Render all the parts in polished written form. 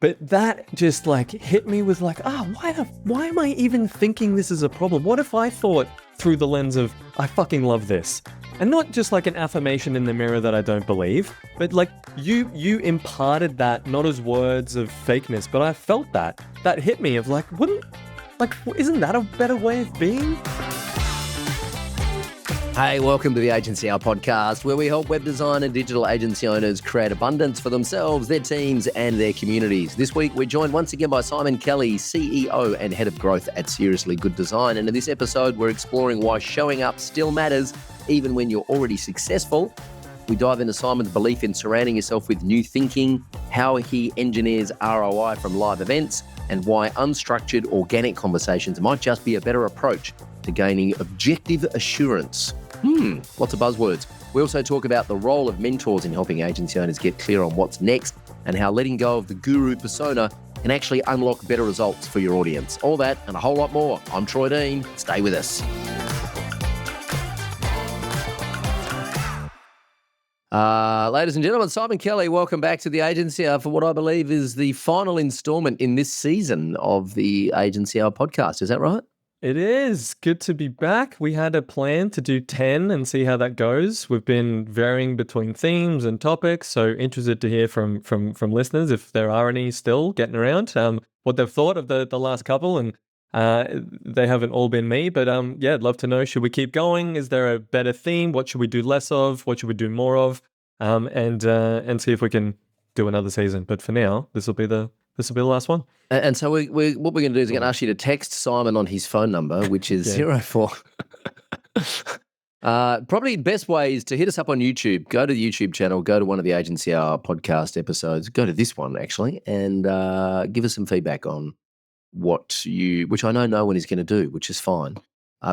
But that just like hit me with like, why am I even thinking this is a problem? What if I thought through the lens of, I fucking love this? And not just like an affirmation in the mirror that I don't believe, but like you imparted that not as words of fakeness, but I felt that hit me of like, isn't that a better way of being? Hey, welcome to the Agency Hour podcast, where we help web design and digital agency owners create abundance for themselves, their teams, and their communities. This week, we're joined once again by Simon Kelly, CEO and Head of Growth at Seriously Good Design. And in this episode, we're exploring why showing up still matters, even when you're already successful. We dive into Simon's belief in surrounding yourself with new thinking, how he engineers ROI from live events, and why unstructured, organic conversations might just be a better approach to gaining objective assurance. Lots of buzzwords. We also talk about the role of mentors in helping agency owners get clear on what's next and how letting go of the guru persona can actually unlock better results for your audience. All that and a whole lot more. I'm Troy Dean. Stay with us. Ladies and gentlemen, Simon Kelly, welcome back to the Agency Hour for what I believe is the final installment in this season of the Agency Hour podcast. Is that right? It is good to be back. We had a plan to do 10 and see how that goes. We've been varying between themes and topics, so interested to hear from listeners if there are any still getting around, what they've thought of the last couple, and they haven't all been me, but yeah, I'd love to know, should we keep going? Is there a better theme? What should we do less of? What should we do more of? And see if we can do another season. But for now, this will be the last one. And so what we're going to do is we're going to ask you to text Simon on his phone number, which is 04. Probably the best way is to hit us up on YouTube. Go to the YouTube channel, go to one of the Agency Hour podcast episodes, go to this one actually, and give us some feedback on which I know no one is going to do, which is fine,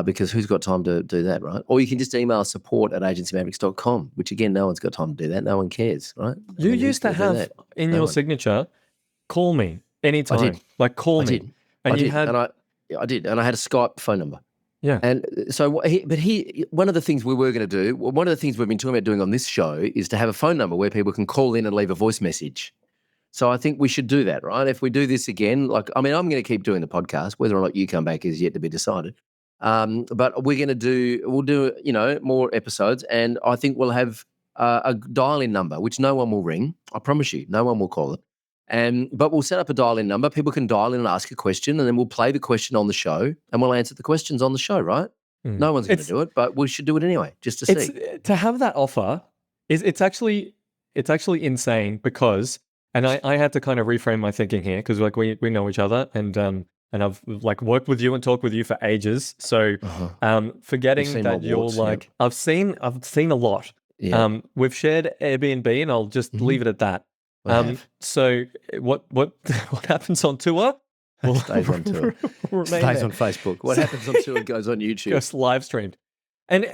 because who's got time to do that, right? Or you can just email support@agencymavericks.com, which again, no one's got time to do that. No one cares, right? You used to have in your signature, call me anytime. I did. Like call me. Did. And I you did. had, I did, and I had a Skype phone number. Yeah. And so, one of the things we were going to do, one of the things we've been talking about doing on this show is to have a phone number where people can call in and leave a voice message. So I think we should do that, right? If we do this again, I'm going to keep doing the podcast. Whether or not you come back is yet to be decided. But we'll do, more episodes, and I think we'll have a dial-in number, which no one will ring. I promise you, no one will call it. But we'll set up a dial-in number. People can dial in and ask a question, and then we'll play the question on the show, and we'll answer the questions on the show, right? No one's going to do it, but we should do it anyway, just to see. To have that offer it's actually insane because, and I had to kind of reframe my thinking here because like we know each other, and I've like worked with you and talked with you for ages. So forgetting that you're like, yeah. I've seen a lot. Yeah. We've shared Airbnb, and I'll just leave it at that. So what happens on tour? Stays on tour. Stays on Facebook. What happens on tour goes on YouTube. Goes live streamed. And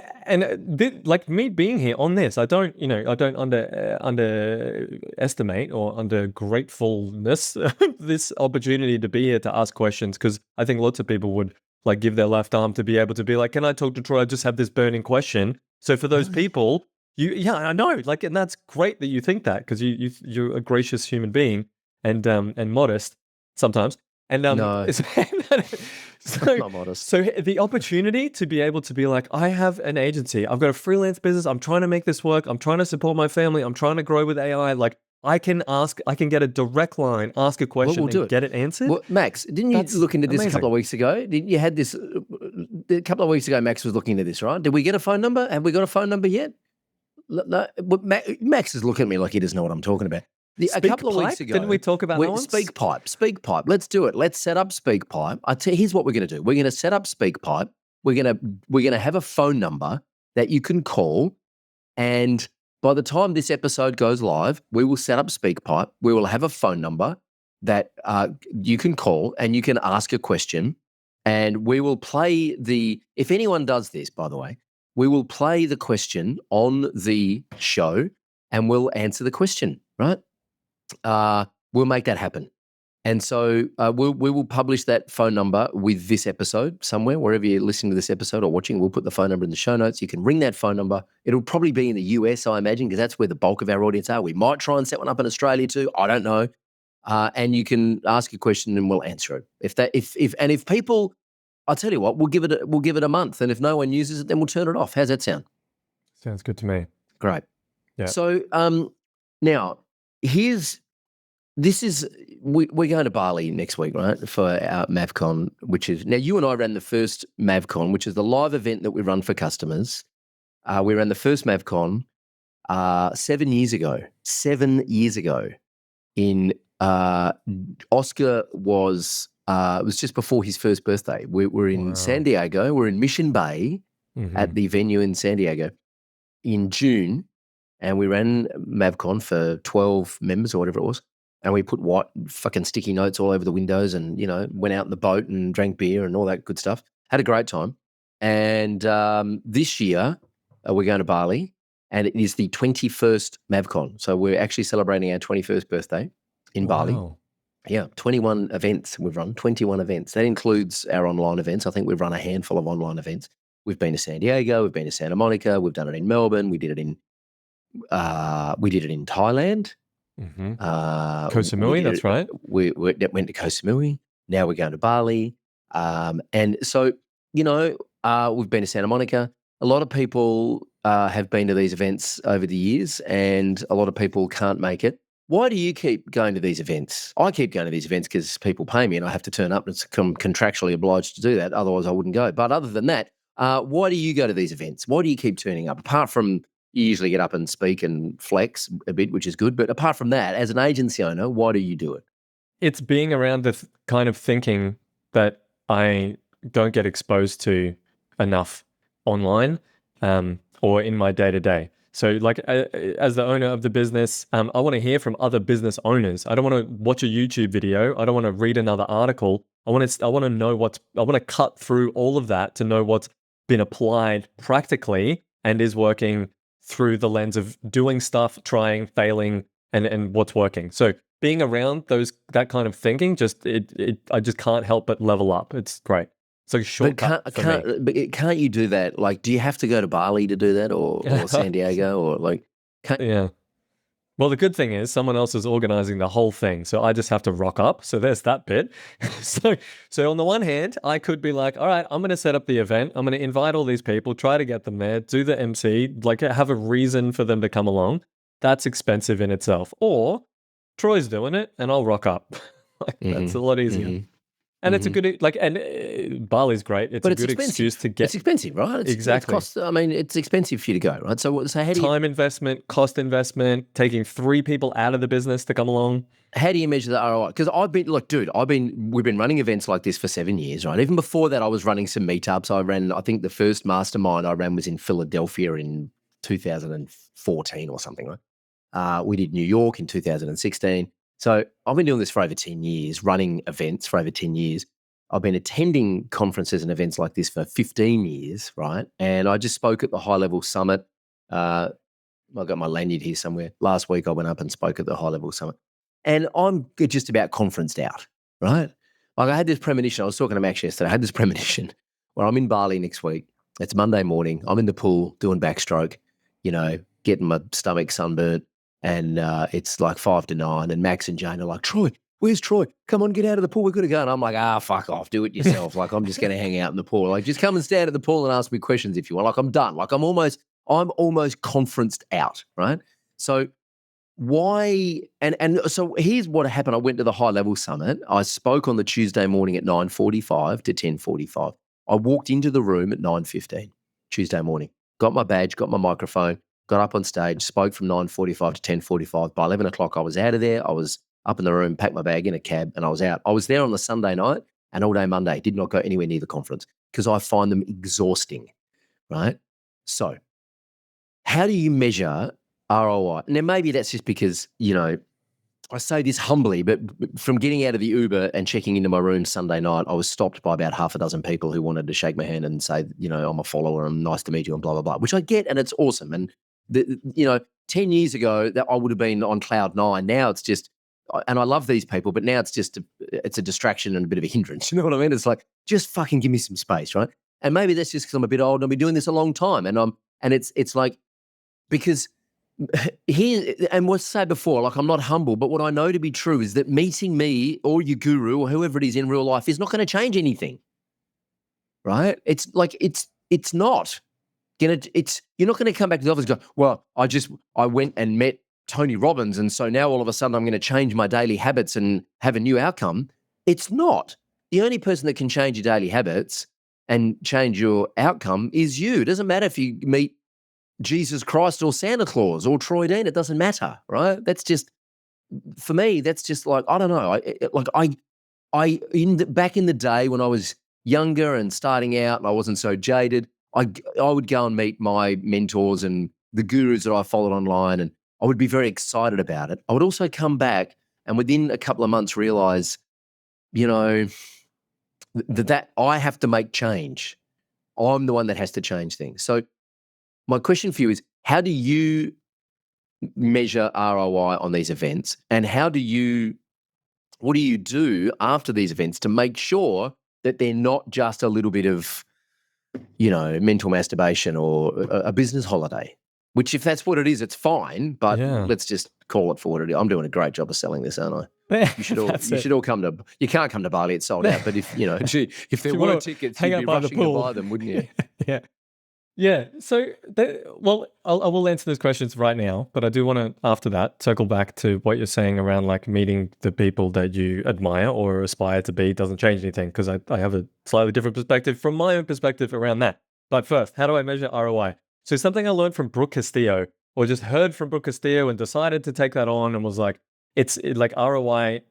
like me being here on this, I don't underestimate or under gratefulness this opportunity to be here to ask questions, because I think lots of people would like give their left arm to be able to be like, can I talk to Troy? I just have this burning question. So for those people, I know, like, and that's great that you think that, because you're a gracious human being and modest sometimes. And no, not modest. So the opportunity to be able to be like, I have an agency, I've got a freelance business, I'm trying to make this work, I'm trying to support my family, I'm trying to grow with AI. Like I can get a direct line, ask a question, and get it answered. Well, Max, didn't you look into this a couple of weeks ago? You had this a couple of weeks ago? Max was looking into this, right? Did we get a phone number? Have we got a phone number yet? No, Max is looking at me like he doesn't know what I'm talking about. A couple of weeks ago, didn't we talk about that one? SpeakPipe. Let's do it. Let's set up SpeakPipe. Here's what we're going to do. We're going to set up SpeakPipe. We're going to have a phone number that you can call, and by the time this episode goes live, we will set up SpeakPipe. We will have a phone number that you can call, and you can ask a question, and we will play if anyone does this, by the way, we will play the question on the show, and we'll answer the question, right? We'll make that happen. And so we will publish that phone number with this episode somewhere, wherever you're listening to this episode or watching. We'll put the phone number in the show notes. You can ring that phone number. It'll probably be in the US, I imagine, because that's where the bulk of our audience are. We might try and set one up in Australia too. I don't know. and you can ask a question and we'll answer it. If people, I'll tell you what, we'll give it a month, and if no one uses it, then we'll turn it off. How's that sound? Sounds good to me. Great. Yeah. So now we're going to Bali next week, right, for our MAVCON, which is now you and I ran the first MAVCON, which is the live event that we run for customers. We ran the first MAVCON 7 years ago. 7 years ago, in Oscar was it was just before his first birthday. We're in San Diego. We're in Mission Bay at the venue in San Diego in June, and we ran MAVCON for 12 members or whatever it was. And we put white fucking sticky notes all over the windows and, went out in the boat and drank beer and all that good stuff. Had a great time. And this year, we're going to Bali, and it is the 21st MAVCON. So we're actually celebrating our 21st birthday in Bali. Yeah, 21 events we've run, 21 events. That includes our online events. I think we've run a handful of online events. We've been to San Diego, we've been to Santa Monica, we've done it in Melbourne, we did it in Thailand. Mm-hmm. Koh Samui, that's right. We went to Koh Samui. Now we're going to Bali. And so, we've been to Santa Monica. A lot of people have been to these events over the years, and a lot of people can't make it. Why do you keep going to these events? I keep going to these events because people pay me and I have to turn up, and I'm contractually obliged to do that. Otherwise, I wouldn't go. But other than that, why do you go to these events? Why do you keep turning up? Apart from you usually get up and speak and flex a bit, which is good. But apart from that, as an agency owner, why do you do it? It's being around the kind of thinking that I don't get exposed to enough online or in my day-to-day. So like as the owner of the business, I want to hear from other business owners. I don't want to watch a YouTube video. I don't want to read another article. I want to know I want to cut through all of that to know what's been applied practically and is working through the lens of doing stuff, trying, failing, and what's working. So being around that kind of thinking, I just can't help but level up. It's great. It's like a shortcut for me. But can't you do that? Like, do you have to go to Bali to do that, or San Diego, or like? Yeah. Well, the good thing is someone else is organizing the whole thing, so I just have to rock up. So there's that bit. So on the one hand, I could be like, all right, I'm going to set up the event. I'm going to invite all these people, try to get them there, do the MC, like have a reason for them to come along. That's expensive in itself. Or Troy's doing it and I'll rock up. That's a lot easier. Mm-hmm. And it's a good, Bali's great. It's a good excuse to get. It's expensive, right? Exactly. It's expensive for you to go, right? So how do you... Time investment, cost investment, taking 3 people out of the business to come along. How do you measure the ROI? Because we've been running events like this for 7 years, right? Even before that, I was running some meetups. I think the first mastermind I ran was in Philadelphia in 2014 or something, right? We did New York in 2016. So I've been doing this for over 10 years, running events for over 10 years. I've been attending conferences and events like this for 15 years, right? And I just spoke at the High Level Summit. I've got my lanyard here somewhere. Last week I went up and spoke at the High Level Summit. And I'm just about conferenced out, right? Like I had this premonition. I was talking to Max yesterday. I had this premonition where I'm in Bali next week. It's Monday morning. I'm in the pool doing backstroke, getting my stomach sunburnt. And it's like 5 to 9, and Max and Jane are like, Troy, where's Troy? Come on, get out of the pool. We've got to go. And I'm like, fuck off. Do it yourself. Like, I'm just going to hang out in the pool. Like, just come and stand at the pool and ask me questions if you want. Like, I'm done. Like, I'm almost conferenced out, right? So why? And so here's what happened. I went to the High Level Summit. I spoke on the Tuesday morning at 9:45 to 10:45. I walked into the room at 9:15 Tuesday morning. Got my badge, got my microphone. Got up on stage, spoke from 9:45 to 10:45. By 11 o'clock, I was out of there. I was up in the room, packed my bag in a cab, and I was out. I was there on the Sunday night and all day Monday. Did not go anywhere near the conference because I find them exhausting, right? So how do you measure ROI? Now, maybe that's just because, I say this humbly, but from getting out of the Uber and checking into my room Sunday night, I was stopped by about half a dozen people who wanted to shake my hand and say, I'm a follower and nice to meet you and blah, blah, blah, which I get and it's awesome. And 10 years ago that I would have been on cloud 9. Now it's just, and I love these people, but now it's just, it's a distraction and a bit of a hindrance. You know what I mean? It's like, just fucking give me some space, right? And maybe that's just because I'm a bit old and I've been doing this a long time. And it's like, because here, and what's said before, like I'm not humble, but what I know to be true is that meeting me or your guru or whoever it is in real life is not going to change anything, right? It's like it's not gonna. It's you're not going to come back to the office and go, well, I went and met Tony Robbins, and so now all of a sudden I'm going to change my daily habits and have a new outcome. It's not. The only person that can change your daily habits and change your outcome is you. It doesn't matter if you meet Jesus Christ or Santa Claus or Troy Dean. It doesn't matter, right? That's just for me. That's just like I don't know. Back in the day when I was younger and starting out, and I wasn't so jaded, I would go and meet my mentors and the gurus that I followed online, and I would be very excited about it. I would also come back and within a couple of months realize, you know, that I have to make change. I'm the one that has to change things. So my question for you is, how do you measure ROI on these events, and what do you do after these events to make sure that they're not just a little bit of, mental masturbation or a business holiday? Which, if that's what it is, it's fine. But let's just call it for what it is. I'm doing a great job of selling this, aren't I? You should all come to. You can't come to Bali; it's sold out. But if if there were tickets, you'd be rushing to buy them, wouldn't you? Yeah. Yeah. So, I will answer those questions right now, but I do want to, after that, circle back to what you're saying around like meeting the people that you admire or aspire to be doesn't change anything, because I have a slightly different perspective from my own perspective around that. But first, how do I measure ROI? So something I learned from Brooke Castillo, or just heard from Brooke Castillo and decided to take that on, and was like, it's like ROI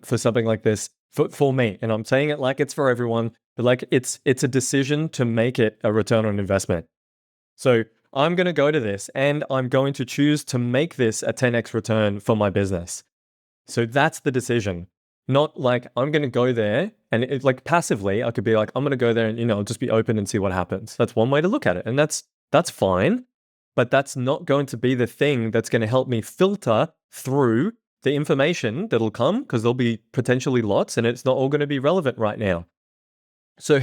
for something like this for me. And I'm saying it like it's for everyone, but like it's a decision to make it a return on investment. So I'm going to go to this and I'm going to choose to make this a 10x return for my business. So that's the decision. Not like I'm going to go there and it's like passively, I could be like, I'm going to go there and, I'll just be open and see what happens. That's one way to look at it. And that's fine. But that's not going to be the thing that's going to help me filter through the information that'll come, because there'll be potentially lots and it's not all going to be relevant right now. So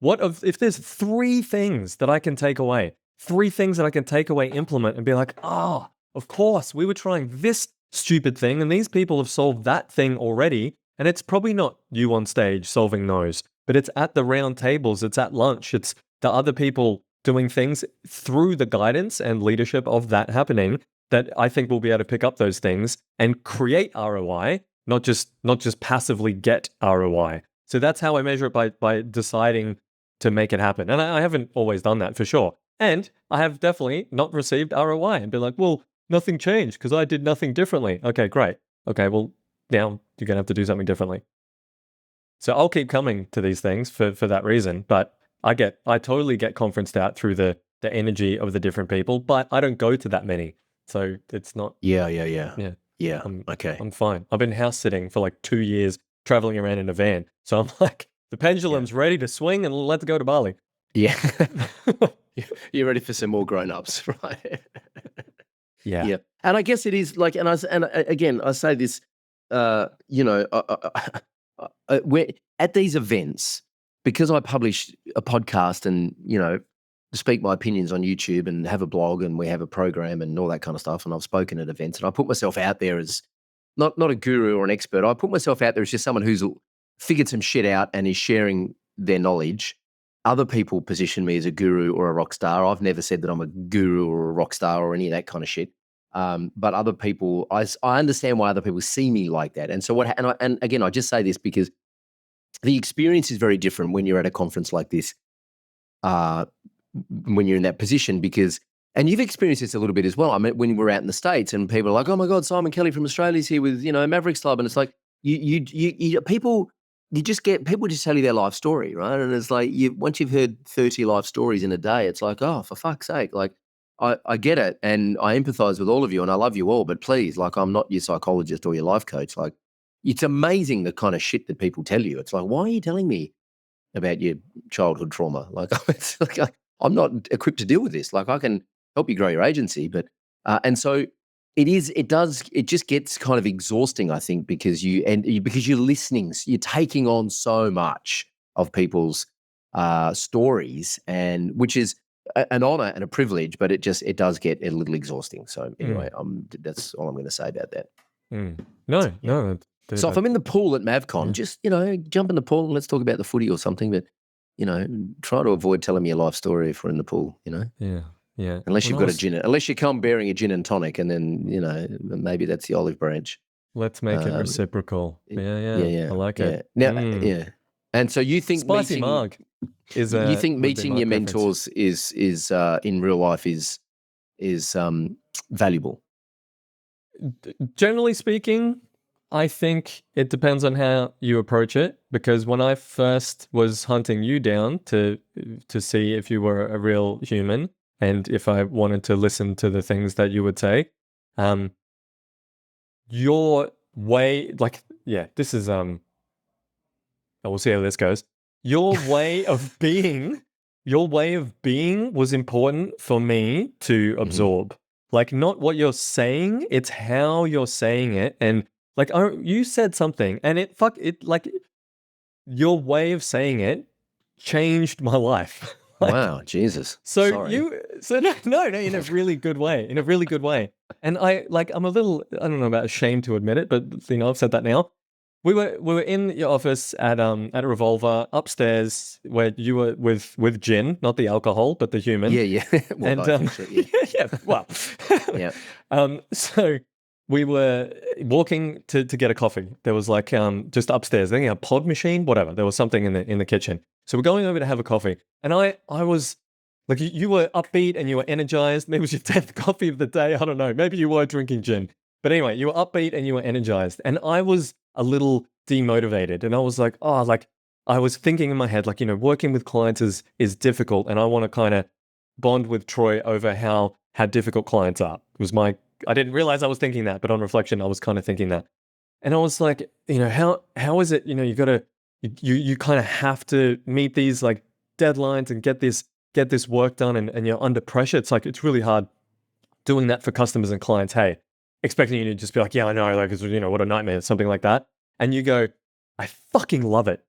if there's 3 things that I can take away, implement and be like, of course, we were trying this stupid thing and these people have solved that thing already. And it's probably not you on stage solving those, but it's at the round tables, it's at lunch, it's the other people doing things through the guidance and leadership of that happening, that I think we'll be able to pick up those things and create ROI, not just passively get ROI. So that's how I measure it, by deciding to make it happen. And I haven't always done that for sure. And I have definitely not received ROI and been like, well, nothing changed because I did nothing differently. Okay, great. Okay, well, now you're going to have to do something differently. So I'll keep coming to these things for that reason. But I totally get conferenced out through the energy of the different people, but I don't go to that many. So it's not. Yeah. Okay. I'm fine. I've been house sitting for like 2 years, traveling around in a van. So I'm like, the pendulum's ready to swing and let's go to Bali. Yeah. You're ready for some more grown-ups, right? Yeah. And I guess it is like, and again, I say this, we're at these events, because I publish a podcast and, speak my opinions on YouTube and have a blog and we have a program and all that kind of stuff. And I've spoken at events and I put myself out there as not a guru or an expert. I put myself out there as just someone who's figured some shit out and is sharing their knowledge. Other people position me as a guru or a rock star. I've never said that I'm a guru or a rock star or any of that kind of shit. But other people, I understand why other people see me like that. And so and again, I just say this because the experience is very different when you're at a conference like this, when you're in that position, and you've experienced this a little bit as well. I mean, when we're out in the States and people are like, oh my God, Simon Kelly from Australia's here with, Mavericks Club. And it's like, people just tell you their life story, right? And it's like, once you've heard 30 life stories in a day, it's like, oh, for fuck's sake. Like, I get it. And I empathize with all of you and I love you all, but please, like, I'm not your psychologist or your life coach. Like, it's amazing the kind of shit that people tell you. It's like, why are you telling me about your childhood trauma? Like, it's like, I'm not equipped to deal with this. Like, I can help you grow your agency, but, and so it just gets kind of exhausting, I think, because you're listening, you're taking on so much of people's stories, and which is, an honor and a privilege, but it does get a little exhausting. So anyway, that's all I'm going to say about that. No, Yeah. no. So if I'm in the pool at MAVCon, Yeah. just, jump in the pool and let's talk about the footy or something. But, try to avoid telling me your life story if we're in the pool, Yeah. Yeah. Unless you've got unless you come bearing a gin and tonic, and then, maybe that's the olive branch. Let's make it reciprocal. Yeah. I like it. Now, yeah. And so you think Spicy Marg is you think would be meeting my your preference. mentors is in real life is valuable? Generally speaking, I think it depends on how you approach it, because when I first was hunting you down to see if you were a real human and if I wanted to listen to the things that you would say, your way, this is we'll see how this goes. Your way of being was important for me to absorb. Like, not what you're saying, it's how you're saying it. And you said something and your way of saying it changed my life. Wow, Jesus. So sorry. No, in a really good way, And I'm a little, I don't know about ashamed to admit it, but I've said that now. We were in your office at a Revolver upstairs where you were with gin, not the alcohol, but the human. Yeah. Well, And yeah, well, yeah. So we were walking to get a coffee. There was just upstairs, I think a pod machine, whatever. There was something in the kitchen. So we're going over to have a coffee, and I was like, you were upbeat and you were energized. Maybe it was your 10th coffee of the day. I don't know. Maybe you were drinking gin, but anyway, you were upbeat and you were energized, and I was a little demotivated, and I was like, I was thinking in my head, working with clients is difficult, and I want to kind of bond with Troy over how difficult clients are. I didn't realize I was thinking that, but on reflection, I was kind of thinking that. And I was like, how is it, you got to, you kind of have to meet these deadlines and get this work done, and you're under pressure. It's really hard doing that for customers and clients. Hey, expecting you to just be like, yeah, I know, it's, what a nightmare, something like that. And you go, I fucking love it.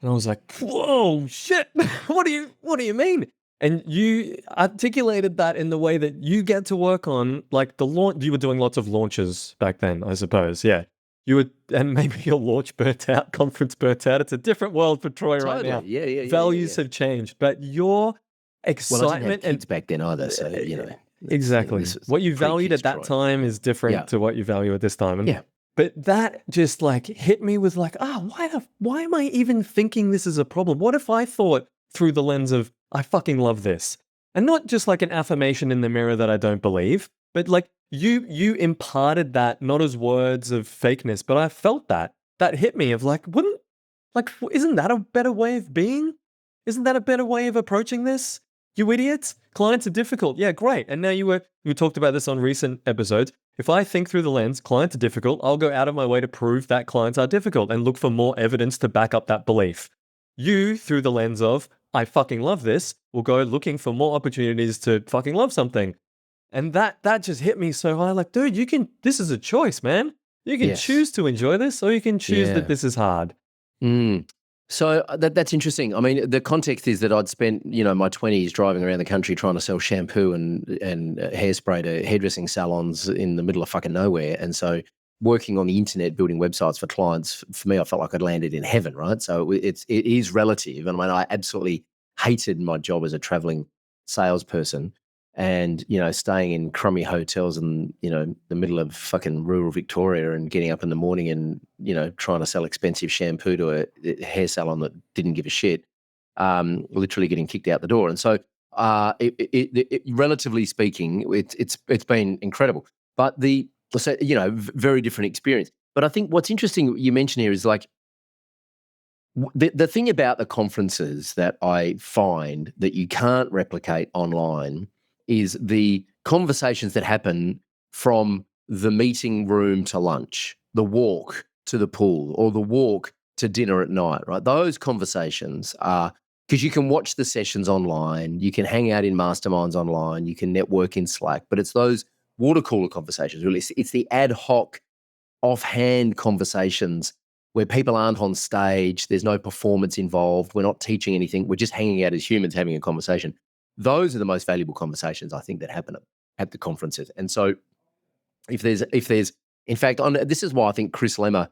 And I was like, whoa, shit. What do you mean? And you articulated that in the way that you get to work on the launch. You were doing lots of launches back then, I suppose. Yeah. You would, and maybe your launch burnt out, conference burnt out. It's a different world for Troy right now. Yeah. Values have changed, but your excitement, well, I didn't have kids back then either, so exactly. What you valued at that time is different to what you value at this time. And but that just hit me with why am I even thinking this is a problem? What if I thought through the lens of, I fucking love this? And not just an affirmation in the mirror that I don't believe, but you imparted that not as words of fakeness, but I felt that hit me of isn't that a better way of being? Isn't that a better way of approaching this? You idiots. Clients are difficult. Yeah, great. And now you talked about this on recent episodes. If I think through the lens, clients are difficult, I'll go out of my way to prove that clients are difficult and look for more evidence to back up that belief. You, through the lens of, I fucking love this, will go looking for more opportunities to fucking love something. And that just hit me so high. Dude, this is a choice, man. You can choose to enjoy this, or you can choose that this is hard. So that's interesting. I mean, the context is that I'd spent, my 20s driving around the country trying to sell shampoo and hairspray to hairdressing salons in the middle of fucking nowhere. And so working on the internet, building websites for clients, for me, I felt like I'd landed in heaven, right? So it is relative. And I absolutely hated my job as a traveling salesperson. And, staying in crummy hotels in, the middle of fucking rural Victoria and getting up in the morning and, trying to sell expensive shampoo to a hair salon that didn't give a shit, literally getting kicked out the door. And so relatively speaking, it's been incredible. But very different experience. But I think what's interesting you mentioned here is the thing about the conferences that I find that you can't replicate online is the conversations that happen from the meeting room to lunch, the walk to the pool, or the walk to dinner at night, right? Those conversations are, because you can watch the sessions online, you can hang out in masterminds online, you can network in Slack, but it's those water cooler conversations, really. It's the ad hoc, offhand conversations where people aren't on stage, there's no performance involved, we're not teaching anything, we're just hanging out as humans having a conversation. those are the most valuable conversations I think that happen at the conferences. And so if there's, in fact, this is why I think Chris Lemmer,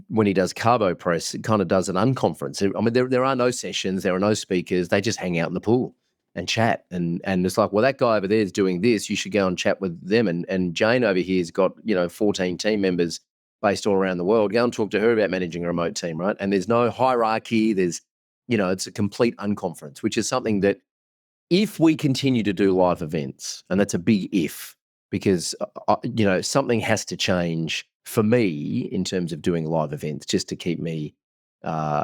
when he does Carbo Press, it kind of does an unconference. I mean, there are no sessions, there are no speakers. They just hang out in the pool and chat. And it's like, well, that guy over there is doing this. You should go and chat with them. And Jane over here has got, 14 team members based all around the world. Go and talk to her about managing a remote team, right? And there's no hierarchy. There's, it's a complete unconference, which is something that if we continue to do live events, and that's a big if, because, something has to change for me in terms of doing live events just to keep me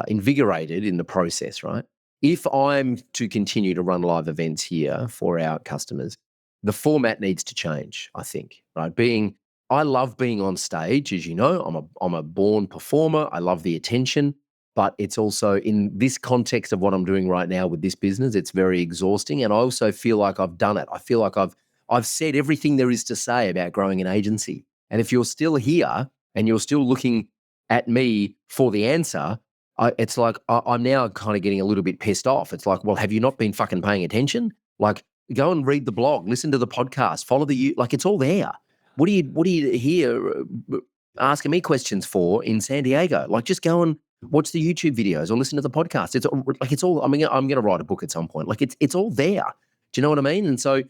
invigorated in the process, right? If I'm to continue to run live events here for our customers, the format needs to change, I think, right? I love being on stage, as you know. I'm a born performer. I love the attention, but it's also in this context of what I'm doing right now with this business, it's very exhausting. And I also feel like I've done it. I feel like I've said everything there is to say about growing an agency. And if you're still here and you're still looking at me for the answer, it's like I'm now kind of getting a little bit pissed off. It's like, well, have you not been fucking paying attention? Like, go and read the blog, listen to the podcast, follow like it's all there. What are you here asking me questions for in San Diego? Like, just go and watch the YouTube videos or listen to the podcast. It's all. I mean, I'm going to write a book at some point. Like, it's all there. Do you know what I mean? And so,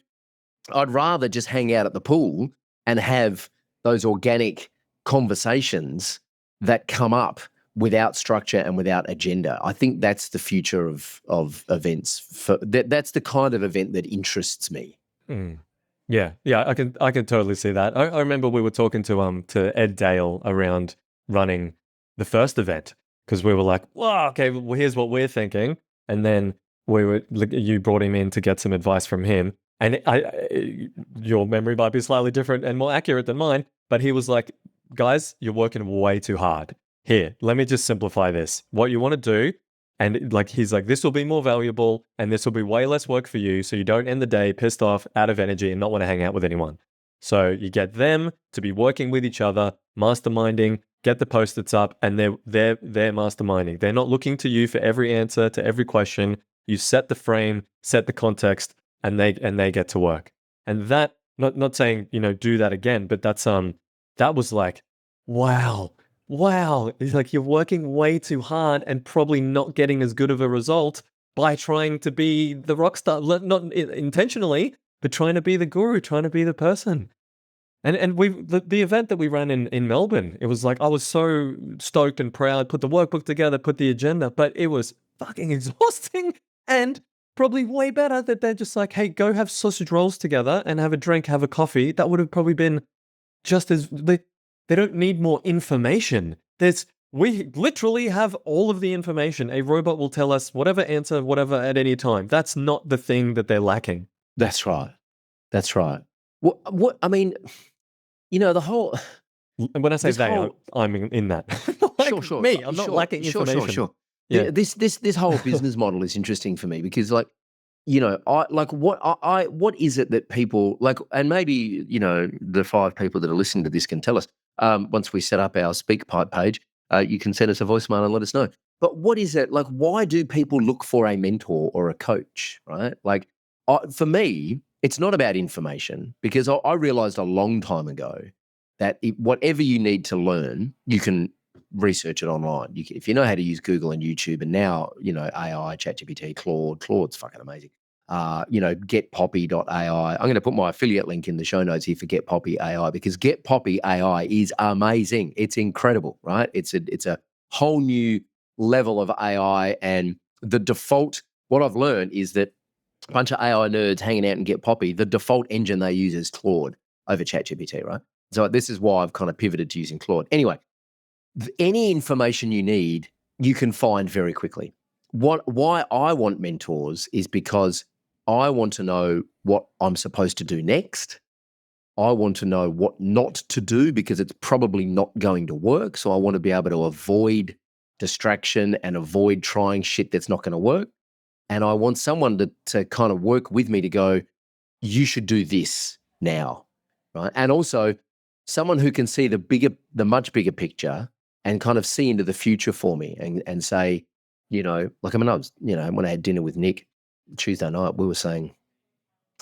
I'd rather just hang out at the pool and have those organic conversations that come up without structure and without agenda. I think that's the future of events. That's the kind of event that interests me. Mm. Yeah, I can totally see that. I remember we were talking to Ed Dale around running the first event because we were like, well, okay, well, here's what we're thinking, and then you brought him in to get some advice from him, and your memory might be slightly different and more accurate than mine, but he was like, guys, you're working way too hard. Here, let me just simplify this. What you want to do. And he's like, this will be more valuable and this will be way less work for you. So you don't end the day pissed off, out of energy, and not want to hang out with anyone. So you get them to be working with each other, masterminding, get the post-its up, and they're masterminding. They're not looking to you for every answer to every question. You set the frame, set the context, and they get to work. And that, not saying, do that again, but that was like, wow. It's like you're working way too hard and probably not getting as good of a result by trying to be the rock star, not intentionally, but trying to be the guru, trying to be the person. And the event that we ran in Melbourne, it was like I was so stoked and proud, put the workbook together, put the agenda, but it was fucking exhausting and probably way better that they're just like, hey, go have sausage rolls together and have a drink, have a coffee. That would have probably been just as... They don't need more information. We literally have all of the information. A robot will tell us whatever answer, whatever at any time. That's not the thing that they're lacking. That's right. What I mean, the whole... When I say I'm in that. Sure. Me, I'm not lacking information. Sure. Yeah. This whole business model is interesting for me because, what is it that people like, and maybe, the 5 people that are listening to this can tell us, once we set up our SpeakPipe page, you can send us a voicemail and let us know. But what is it, like, why do people look for a mentor or a coach, right? Like, for me, it's not about information because I realized a long time ago that whatever you need to learn, you can research it online. If you know how to use Google and YouTube, and now, AI, ChatGPT, Claude's fucking amazing. GetPoppy.ai. I'm going to put my affiliate link in the show notes here for GetPoppy AI because GetPoppy AI is amazing. It's incredible, right? It's a whole new level of AI, and the default, what I've learned is that a bunch of AI nerds hanging out in GetPoppy, the default engine they use is Claude over ChatGPT, right? So this is why I've kind of pivoted to using Claude. Anyway, any information you need, you can find very quickly. Why I want mentors is because I want to know what I'm supposed to do next. I want to know what not to do because it's probably not going to work. So I want to be able to avoid distraction and avoid trying shit that's not going to work. And I want someone to kind of work with me to go, you should do this now, right? And also someone who can see the much bigger picture and kind of see into the future for me and say, like, I mean, when I had dinner with Nick Tuesday night, we were saying,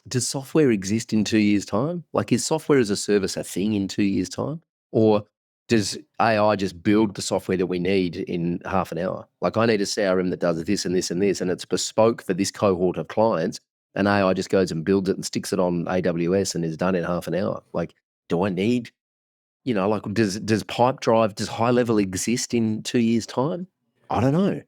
does software exist in 2 years' time? Like, is software as a service a thing in 2 years' time? Or does AI just build the software that we need in half an hour? Like, I need a CRM that does this and this and this, and it's bespoke for this cohort of clients, and AI just goes and builds it and sticks it on AWS and is done in half an hour. Like, do I need, like, does pipe drive, does high level exist in 2 years' time? I don't know.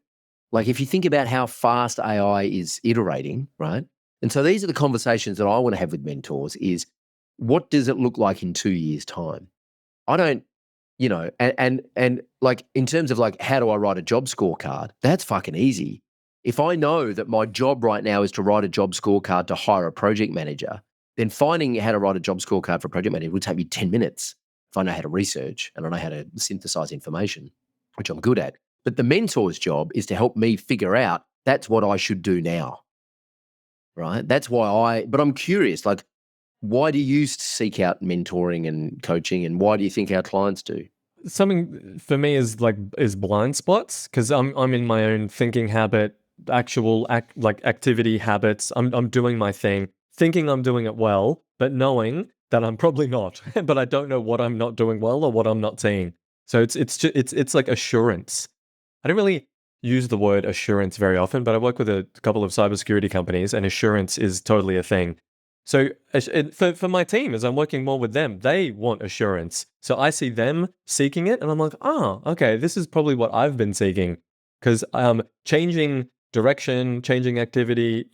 Like, if you think about how fast AI is iterating, right? And so these are the conversations that I want to have with mentors is, what does it look like in 2 years' time? I don't, and like, in terms of like, how do I write a job scorecard? That's fucking easy. If I know that my job right now is to write a job scorecard to hire a project manager, then finding how to write a job scorecard for a project manager would take me 10 minutes if I know how to research and I know how to synthesize information, which I'm good at. But the mentor's job is to help me figure out that's what I should do now, right? That's why but I'm curious, like, why do you seek out mentoring and coaching, and why do you think our clients do? Something for me is blind spots, because I'm in my own thinking habit, activity habits. I'm doing my thing, thinking I'm doing it well, but knowing that I'm probably not. But I don't know what I'm not doing well or what I'm not seeing. So it's like assurance. I don't really use the word assurance very often, but I work with a couple of cybersecurity companies, and assurance is totally a thing. So for my team, as I'm working more with them, they want assurance. So I see them seeking it, and I'm like, oh, okay, this is probably what I've been seeking. Because changing direction, changing activity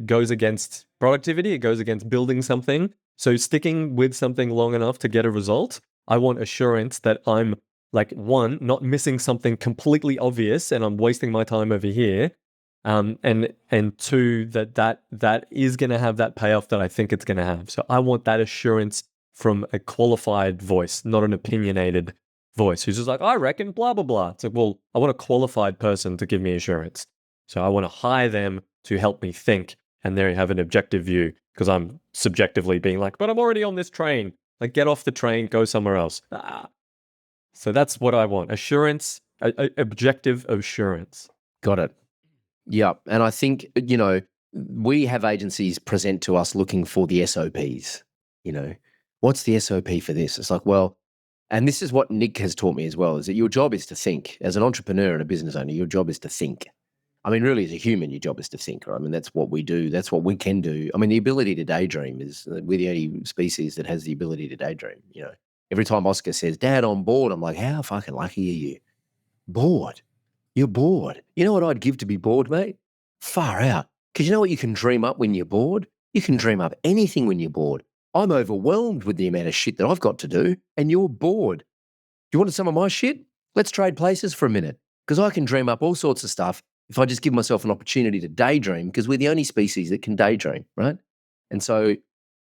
goes against productivity. It goes against building something. So sticking with something long enough to get a result, I want assurance that I'm, like, one, not missing something completely obvious and I'm wasting my time over here. And two, that is going to have that payoff that I think it's going to have. So I want that assurance from a qualified voice, not an opinionated voice who's just like, I reckon, blah, blah, blah. It's like, well, I want a qualified person to give me assurance. So I want to hire them to help me think, and they have an objective view, because I'm subjectively being like, but I'm already on this train. Like, get off the train, go somewhere else. So that's what I want. Assurance, objective assurance. Got it. Yeah. And I think, we have agencies present to us looking for the SOPs. What's the SOP for this? It's like, well, and this is what Nick has taught me as well, is that your job is to think. As an entrepreneur and a business owner, your job is to think. I mean, really, as a human, your job is to think, right? I mean, that's what we do. That's what we can do. I mean, the ability to daydream is, we're the only species that has the ability to daydream. Every time Oscar says, Dad, I'm bored, I'm like, how fucking lucky are you? Bored. You're bored. You know what I'd give to be bored, mate? Far out. Because you know what you can dream up when you're bored? You can dream up anything when you're bored. I'm overwhelmed with the amount of shit that I've got to do, and you're bored. You want some of my shit? Let's trade places for a minute, because I can dream up all sorts of stuff if I just give myself an opportunity to daydream, because we're the only species that can daydream, right? And so,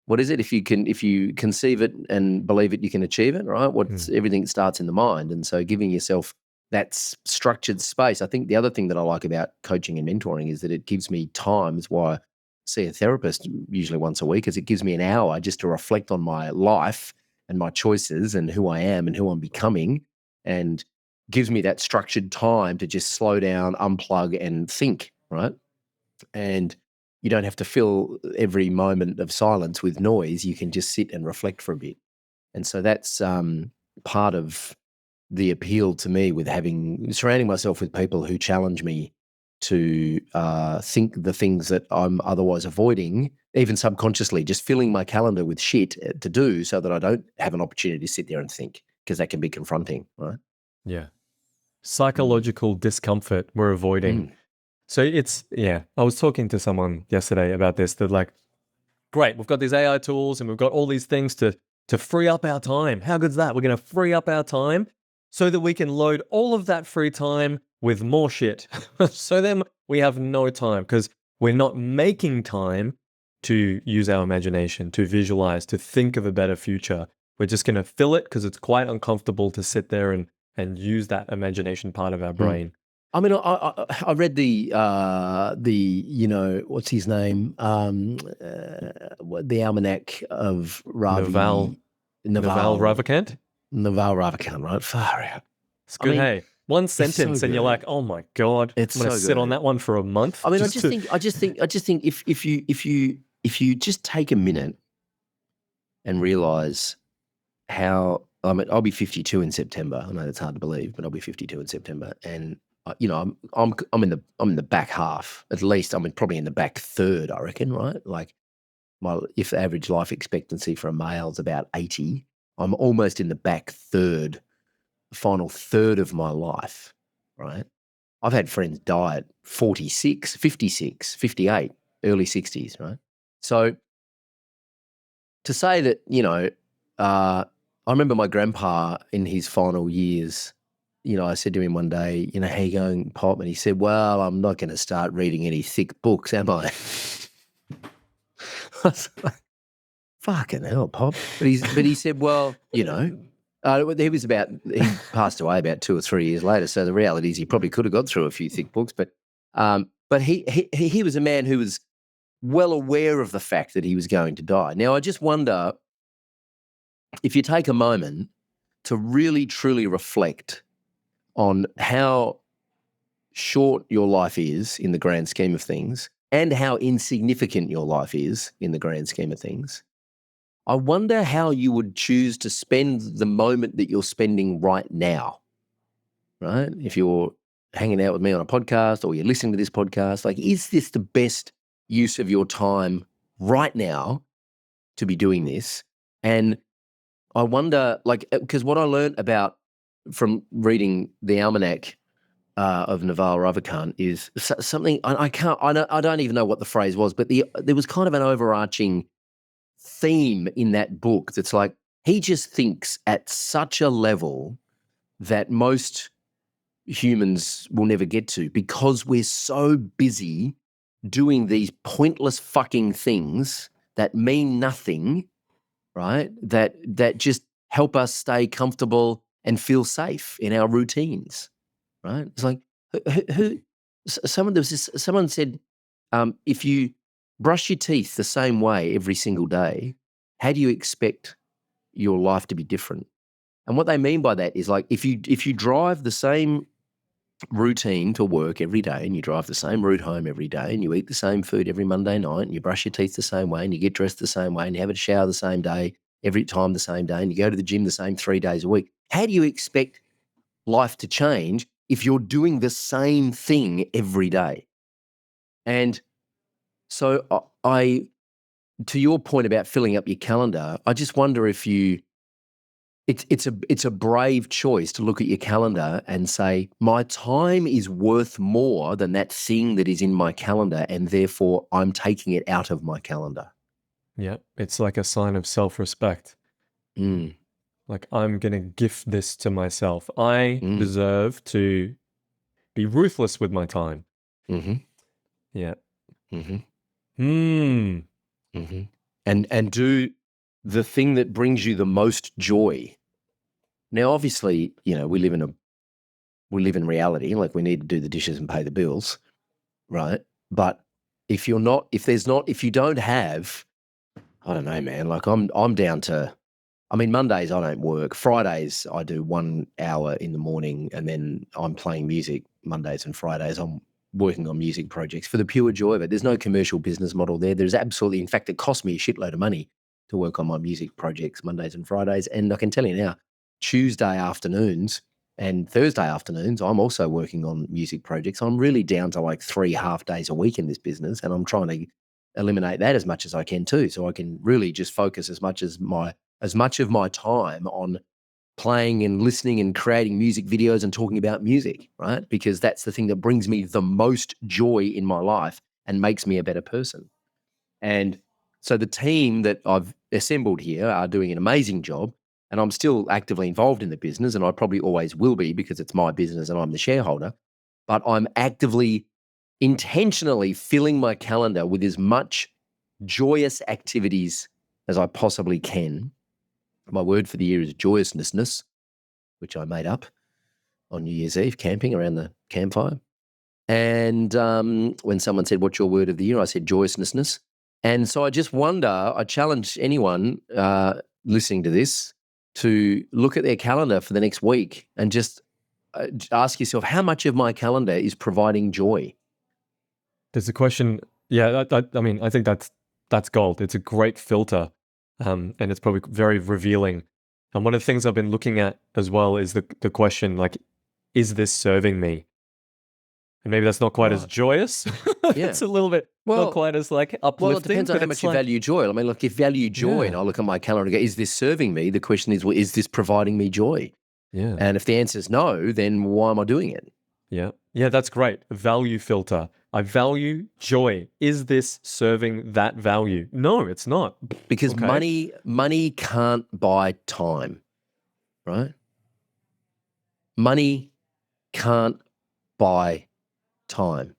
what is it? If you conceive it and believe it, you can achieve it, right? Everything starts in the mind. And so giving yourself that structured space. I think the other thing that I like about coaching and mentoring is that it gives me time. It's why I see a therapist usually once a week, is it gives me an hour just to reflect on my life and my choices and who I am and who I'm becoming, and gives me that structured time to just slow down, unplug, and think, right? And you don't have to fill every moment of silence with noise. You can just sit and reflect for a bit. And so that's part of the appeal to me with surrounding myself with people who challenge me to think the things that I'm otherwise avoiding, even subconsciously, just filling my calendar with shit to do so that I don't have an opportunity to sit there and think, because that can be confronting, right? Yeah. Psychological discomfort we're avoiding. So I was talking to someone yesterday about this, that, like, great, we've got these AI tools and we've got all these things to free up our time. How good's that? We're going to free up our time so that we can load all of that free time with more shit. So then we have no time, because we're not making time to use our imagination, to visualize, to think of a better future. We're just going to fill it because it's quite uncomfortable to sit there and use that imagination part of our brain. I mean, I read the what's his name, the almanac of Ravi Naval Ravikant. Naval Ravikant, right? Far out. It's good. Hey, One so sentence and you're good. like, oh my God, It's I'm going to so sit on good. that one for a month. I mean, I just think if you just take a minute and realize how, I mean, I'll be 52 in September. I know that's hard to believe, but I'll be 52 in September, and I'm in the back half at least. I'm probably in the back third, I reckon. Right, like if the average life expectancy for a male is about 80, I'm almost in the back third, final third of my life. Right, I've had friends die at 46, 56, 58, early 60s. Right, so to say that, I remember my grandpa in his final years, I said to him one day, how you going, Pop? And he said, well, I'm not going to start reading any thick books, am I? I was like, fucking hell, Pop. But he said, well, he passed away about 2 or 3 years later. So the reality is he probably could have got through a few thick books, but he was a man who was well aware of the fact that he was going to die. Now, I just wonder if you take a moment to really truly reflect on how short your life is in the grand scheme of things and how insignificant your life is in the grand scheme of things, I wonder how you would choose to spend the moment that you're spending right now, right? If you're hanging out with me on a podcast or you're listening to this podcast, like, is this the best use of your time right now to be doing this? And I wonder, because what I learned from reading the almanac of Naval Ravikant is something I don't even know what the phrase was, but there was kind of an overarching theme in that book that's like, he just thinks at such a level that most humans will never get to, because we're so busy doing these pointless fucking things that mean nothing, right? That just help us stay comfortable and feel safe in our routines, right? It's like, someone said, if you brush your teeth the same way every single day, how do you expect your life to be different? And what they mean by that is, like, if you drive the same routine to work every day, and you drive the same route home every day, and you eat the same food every Monday night, and you brush your teeth the same way, and you get dressed the same way, and you have a shower the same day, every time the same day, and you go to the gym the same 3 days a week, how do you expect life to change if you're doing the same thing every day? And so to your point about filling up your calendar, I just wonder if it's a brave choice to look at your calendar and say, my time is worth more than that thing that is in my calendar, and therefore I'm taking it out of my calendar. Yeah, it's like a sign of self-respect. Mm, Like, I'm going to gift this to myself. I mm, deserve to be ruthless with my time. mm-hmm, Yeah. mm-hmm, Hmm. mm-hmm. And do the thing that brings you the most joy. Now, obviously, we live in reality. Like, we need to do the dishes and pay the bills, right? But if you don't have, I don't know, man. Like, I'm down to, I mean, Mondays I don't work. Fridays I do 1 hour in the morning, and then I'm playing music. Mondays and Fridays I'm working on music projects for the pure joy of it. There's no commercial business model there. There's absolutely, in fact, it costs me a shitload of money to work on my music projects Mondays and Fridays. And I can tell you now, Tuesday afternoons and Thursday afternoons, I'm also working on music projects. I'm really down to like 3 half days a week in this business, and I'm trying to eliminate that as much as I can too, so I can really just focus as much of my time on playing and listening and creating music videos and talking about music, right? Because that's the thing that brings me the most joy in my life and makes me a better person. And so the team that I've assembled here are doing an amazing job, and I'm still actively involved in the business, and I probably always will be because it's my business and I'm the shareholder. But I'm actively, intentionally filling my calendar with as much joyous activities as I possibly can. My word for the year is joyousness, which I made up on New Year's Eve camping around the campfire. And when someone said, "What's your word of the year?" I said joyousness. And so I just wonder, I challenge anyone listening to this to look at their calendar for the next week and just ask yourself, how much of my calendar is providing joy? There's a question. Yeah, I mean, I think that's gold. It's a great filter, and it's probably very revealing. And one of the things I've been looking at as well is the question, like, is this serving me? And maybe that's not quite as joyous. Yeah. It's a little bit not quite as like uplifting. Well, it depends on how much you value joy. I mean, look, if you value joy and I look at my calendar and go, is this serving me? The question is, well, is this providing me joy? Yeah. And if the answer is no, then why am I doing it? Yeah. Yeah, that's great. Value filter. I value joy. Is this serving that value? No, it's not. Because money can't buy time, right? Money can't buy time.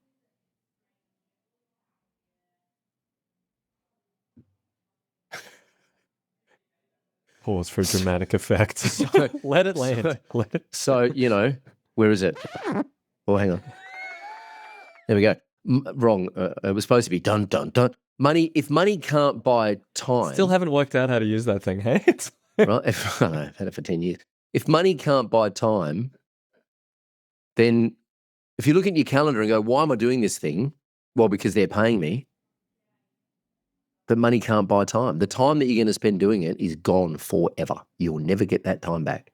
Pause for dramatic effect. Let it land. So, where is it? Oh, hang on. There we go. Wrong. It was supposed to be dun, dun, dun. Money, if money can't buy time. Still haven't worked out how to use that thing, hey? Right? I know, I've had it for 10 years. If money can't buy time, then if you look at your calendar and go, why am I doing this thing? Well, because they're paying me. But money can't buy time. The time that you're going to spend doing it is gone forever. You'll never get that time back.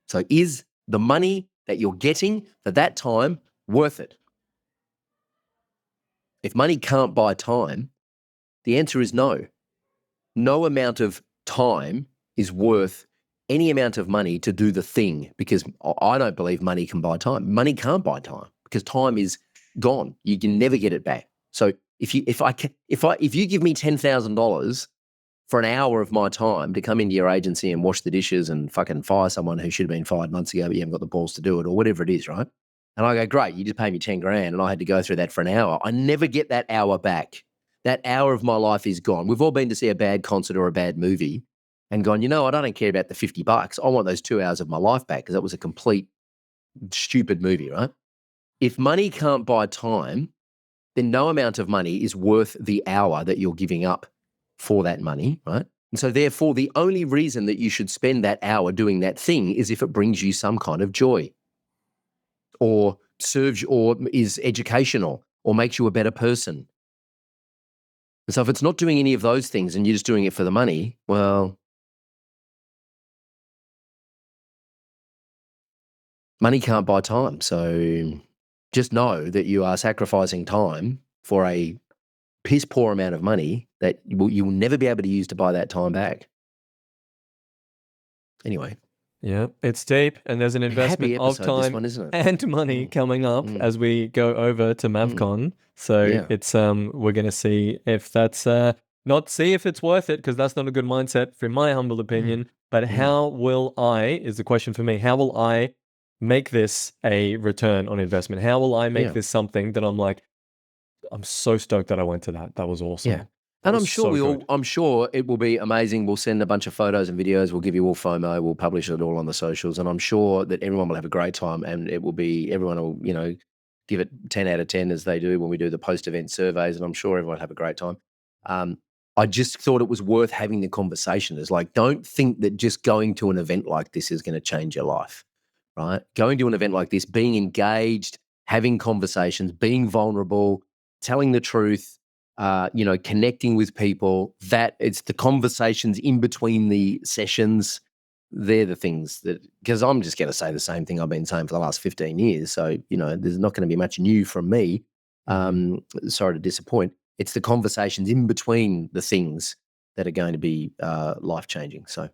So is the money that you're getting for that time worth it? If money can't buy time, the answer is no. No amount of time is worth any amount of money to do the thing, because I don't believe money can buy time. Money can't buy time because time is gone. You can never get it back. So if you give me $10,000 for an hour of my time to come into your agency and wash the dishes and fucking fire someone who should have been fired months ago, but you haven't got the balls to do it, or whatever it is, right? And I go, great, you just pay me 10 grand and I had to go through that for an hour. I never get that hour back. That hour of my life is gone. We've all been to see a bad concert or a bad movie and gone, I don't care about the $50. I want those 2 hours of my life back because that was a complete stupid movie, right? If money can't buy time, then no amount of money is worth the hour that you're giving up for that money, right? And so therefore, the only reason that you should spend that hour doing that thing is if it brings you some kind of joy or serves or is educational or makes you a better person. And so if it's not doing any of those things and you're just doing it for the money, well, money can't buy time. So just know that you are sacrificing time for a piss poor amount of money that you will never be able to use to buy that time back. Anyway. Yeah, it's deep, and there's an investment of time and money coming up as we go over to MAVCON. So it's we're going to see if that's not see if it's worth it, because that's not a good mindset, from my humble opinion. But how will I, is the question for me, how will I make this a return on investment? How will I make this something that I'm like, I'm so stoked that I went to that. That was awesome. Yeah. And I'm sure I'm sure it will be amazing. We'll send a bunch of photos and videos. We'll give you all FOMO. We'll publish it all on the socials. And I'm sure that everyone will have a great time, and everyone will, give it 10 out of 10 as they do when we do the post-event surveys. And I'm sure everyone will have a great time. I just thought it was worth having the conversation. It's like, don't think that just going to an event like this is going to change your life, right? Going to an event like this, being engaged, having conversations, being vulnerable, telling the truth, connecting with people, that it's the conversations in between the sessions. They're the things that, because I'm just going to say the same thing I've been saying for the last 15 years. So, there's not going to be much new from me. Sorry to disappoint. It's the conversations in between the things that are going to be life-changing. So,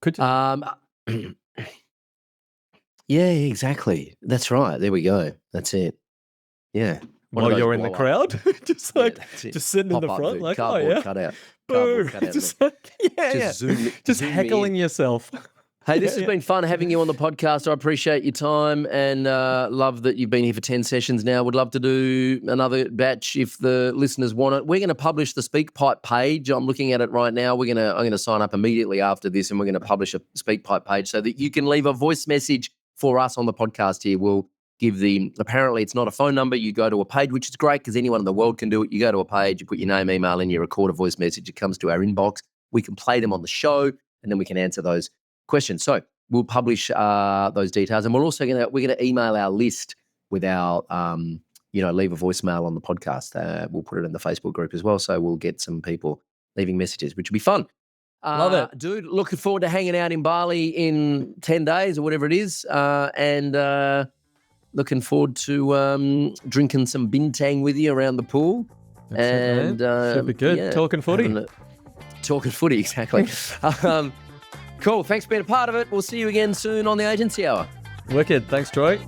could you? Yeah, exactly. That's right. There we go. That's it. Yeah. While you're in the crowd, just sitting in the front, like, cardboard cutout. Cardboard cutout. Just heckling yourself. Hey, this has been fun having you on the podcast. I appreciate your time and love that you've been here for 10 sessions now. Would love to do another batch if the listeners want it. We're going to publish the SpeakPipe page. I'm looking at it right now. I'm going to sign up immediately after this, and we're going to publish a SpeakPipe page so that you can leave a voice message for us on the podcast here. We'll give apparently it's not a phone number. You go to a page, which is great because anyone in the world can do it. You go to a page, you put your name, email in, you record a voice message. It comes to our inbox. We can play them on the show, and then we can answer those questions. So we'll publish those details, and we're also we're gonna email our list with our leave a voicemail on the podcast. We'll put it in the Facebook group as well, so we'll get some people leaving messages, which will be fun. Love it. Dude, looking forward to hanging out in Bali in 10 days or whatever it is. And looking forward to drinking some bintang with you around the pool. That's it, should be good. Yeah, talking footy. Talking footy, exactly. Cool. Thanks for being a part of it. We'll see you again soon on the Agency Hour. Wicked. Thanks, Troy.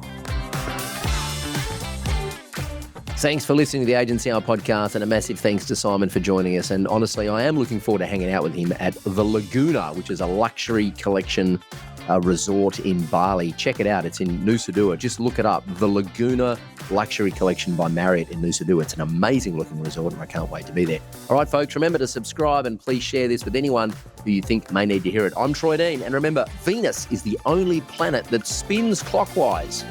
Thanks for listening to the Agency Hour podcast, and a massive thanks to Simon for joining us. And honestly, I am looking forward to hanging out with him at the Laguna, which is a luxury collection resort in Bali. Check it out. It's in Nusa Dua. Just look it up. The Laguna Luxury Collection by Marriott in Nusa Dua. It's an amazing looking resort, and I can't wait to be there. All right, folks, remember to subscribe and please share this with anyone who you think may need to hear it. I'm Troy Dean, and remember, Venus is the only planet that spins clockwise.